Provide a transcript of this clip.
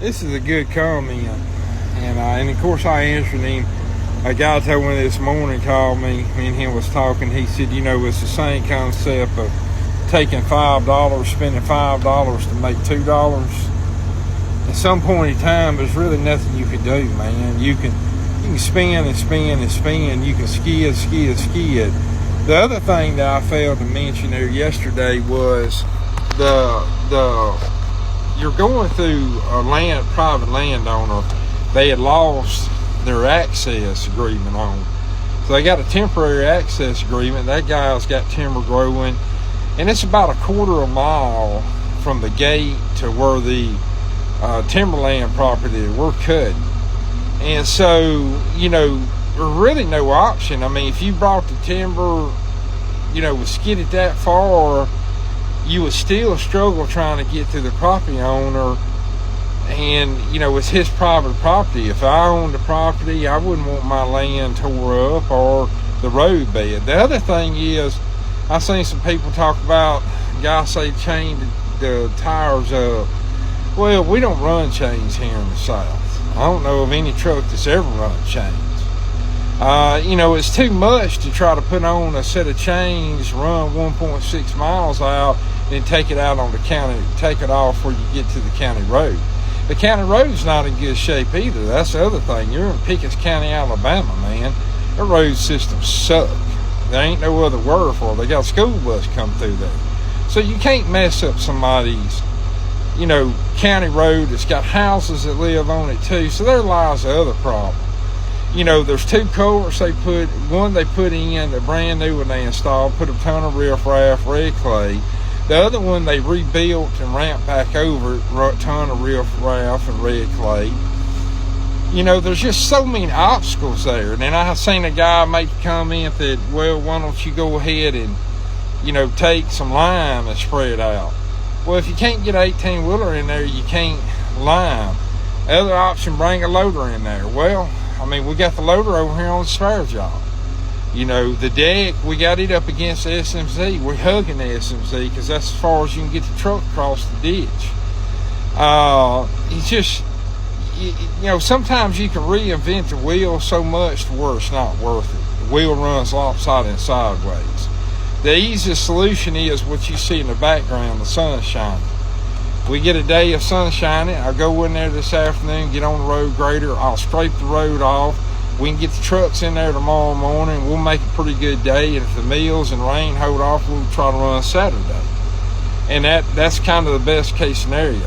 This is a good comment, and of course I answered him. A guy told me this morning, called me, and him was talking. He said, it's the same concept of taking $5, spending $5 to make $2. At some point in time, there's really nothing you can do, man. You can spin and spin and spin. You can skid. The other thing that I failed to mention there yesterday was you're going through a private landowner. They had lost their access agreement on. So they got a temporary access agreement. That guy's got timber growing, and it's about a quarter of a mile from the gate to where the timberland property that we're cutting. And so, there's really no option. I mean, if you brought the timber, was skidded that far, you would still struggle trying to get to the property owner. And, it's his private property. If I owned the property, I wouldn't want my land tore up or the road bed. The other thing is, I've seen some people talk about, guys say chain the tires up. Well, we don't run chains here in the South. I don't know of any truck that's ever run chains. It's too much to try to put on a set of chains, run 1.6 miles out, and take it out on the county, take it off where you get to the county road. The county road's not in good shape either. That's the other thing. You're in Pickens County, Alabama, man. The road systems suck. There ain't no other word for it. They got a school bus come through there. So you can't mess up somebody's, county road that's got houses that live on it too. So there lies the other problem. There's two culverts they put in, the brand new one they installed, put a ton of riffraff, red clay. The other one they rebuilt and ramped back over it, a ton of riffraff and red clay. There's just so many obstacles there. And then I seen a guy make the comment that, well, why don't you go ahead and, take some lime and spread it out. Well, if you can't get an 18-wheeler in there, you can't lime. The other option, bring a loader in there. Well, we got the loader over here on the spare job. The deck, we got it up against the SMC. We're hugging the SMC because that's as far as you can get the truck across the ditch. It's just, sometimes you can reinvent the wheel so much to where it's not worth it. The wheel runs lopsided and sideways. The easiest solution is what you see in the background, the sun shining. We get a day of sun shining. I'll go in there this afternoon, get on the road grader. I'll scrape the road off. We can get the trucks in there tomorrow morning. We'll make a pretty good day. And if the mills and rain hold off, we'll try to run Saturday. And that's kind of the best case scenario.